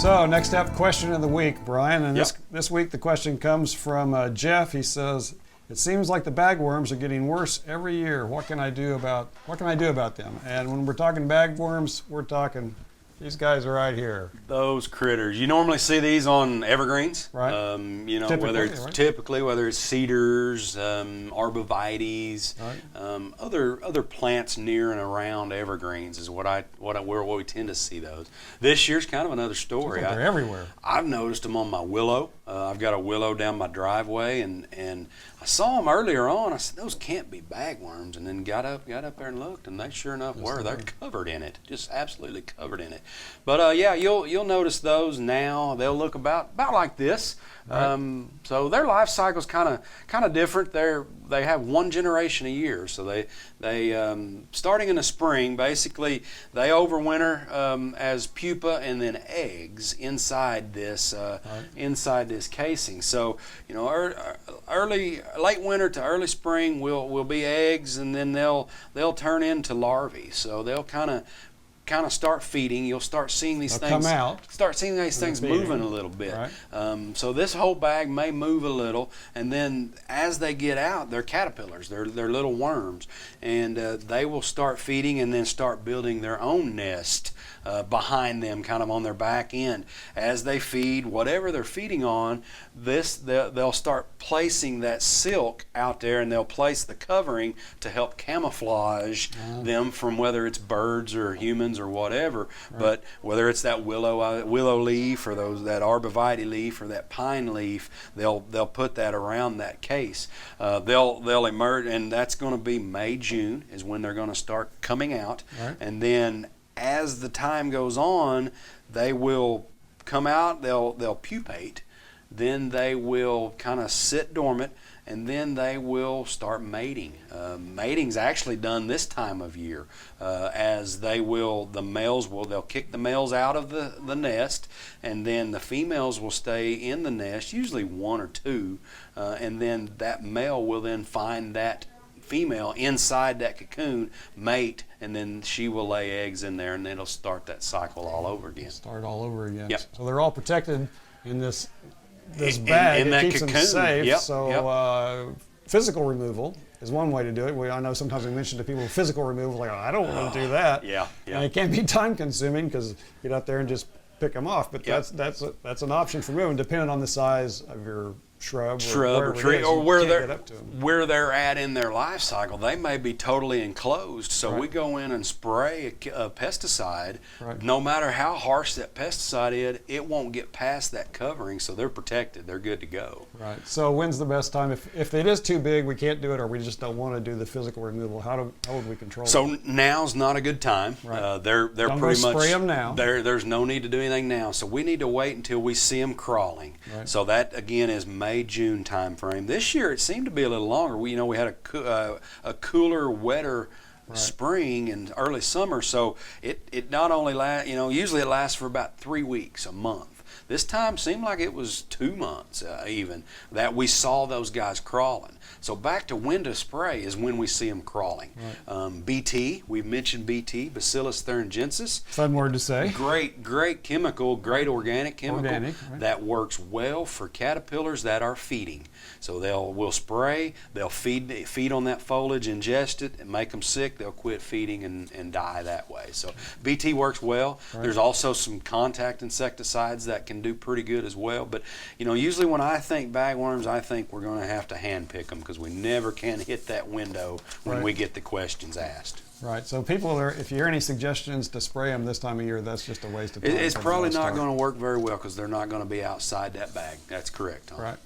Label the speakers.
Speaker 1: So next up, question of the week, Brian. And this week the question comes from Jeff. He says, "It seems like the bagworms are getting worse every year. What can I do about them?" And when we're talking bagworms, we're talking these guys are right here.
Speaker 2: Those critters. You normally see these on evergreens.
Speaker 1: Right.
Speaker 2: Typically, whether it's cedars, arborvitaes,
Speaker 1: right.
Speaker 2: Other plants near and around evergreens is where we tend to see those. This year's kind of another story.
Speaker 1: They're everywhere.
Speaker 2: I've noticed them on my willow. I've got a willow down my driveway, and I saw them earlier on. I said, those can't be bagworms, and then got up there and looked, and they sure enough were. They're covered in it, just absolutely covered in it. But you'll notice those now. They'll look about like this. Right. So their life cycle's kind of different. They have one generation a year. So they starting in the spring, basically they overwinter as pupa and then eggs inside this casing. So late winter to early spring will be eggs, and then they'll turn into larvae. So they'll kind of start feeding. You'll start seeing these things
Speaker 1: come out.
Speaker 2: Start seeing these things moving a little bit.
Speaker 1: Right.
Speaker 2: So this whole bag may move a little, and then as they get out, they're caterpillars. They're little worms, and they will start feeding and then start building their own nest behind them, kind of on their back end. As they feed, whatever they're feeding on, they'll start placing that silk out there, and they'll place the covering to help camouflage them from whether it's birds or humans or whatever. Right. But whether it's that willow leaf or that arborvitae leaf or that pine leaf, they'll put that around that case. They'll emerge, and that's going to be May, June is when they're going to start coming out.
Speaker 1: Right.
Speaker 2: And then as the time goes on, they will come out, they'll pupate, then they will kind of sit dormant, and then they will start mating. Mating's actually done this time of year, as the males they'll kick the males out of the nest, and then the females will stay in the nest, usually one or two, and then that male will then find that female inside that cocoon, mate, and then she will lay eggs in there, and then it'll start that cycle all over again.
Speaker 1: Start all over again.
Speaker 2: Yep.
Speaker 1: So they're all protected in this bag.
Speaker 2: In
Speaker 1: it
Speaker 2: that
Speaker 1: keeps
Speaker 2: cocoon.
Speaker 1: them safe.
Speaker 2: Yep.
Speaker 1: So physical removal is one way to do it. I know sometimes we mention to people physical removal, like, I don't want to do that.
Speaker 2: Yeah.
Speaker 1: And it can be time consuming because you get out there and just pick them off. But that's an option for moving, depending on the size of your shrub
Speaker 2: or tree, or where they're at in their life cycle. They may be totally enclosed, so we go in and spray a pesticide.
Speaker 1: Right.
Speaker 2: No matter how harsh that pesticide is, it won't get past that covering, so they're protected. They're good to go.
Speaker 1: Right. So when's the best time? If it is too big, we can't do it, or we just don't want to do the physical removal, how would we control it?
Speaker 2: So now's not a good time.
Speaker 1: Right.
Speaker 2: They're
Speaker 1: don't
Speaker 2: pretty much
Speaker 1: spray them now.
Speaker 2: There's no need to do anything now. So we need to wait until we see them crawling.
Speaker 1: Right.
Speaker 2: So that again is May, June time frame. This year it seemed to be a little longer. We had a cooler, wetter spring and early summer, so it not only usually it lasts for about 3 weeks, a month. This time seemed like it was 2 months even that we saw those guys crawling. So back to when to spray is when we see them crawling.
Speaker 1: Right.
Speaker 2: BT, we've mentioned BT, Bacillus thuringiensis.
Speaker 1: Fun word to say.
Speaker 2: Great chemical, great organic chemical
Speaker 1: right.
Speaker 2: that works well for caterpillars that are feeding. So we'll spray, they'll feed on that foliage, ingest it, and make them sick. They'll quit feeding and die that way. So BT works well.
Speaker 1: Right.
Speaker 2: There's also some contact insecticides that can do pretty good as well. But usually when I think bagworms, I think we're going to have to hand pick them because we never can hit that window when we get the questions asked.
Speaker 1: Right. So if you hear any suggestions to spray them this time of year, that's just a waste of time.
Speaker 2: It's probably not going to work very well because they're not going to be outside that bag. That's correct, Tom.
Speaker 1: Right.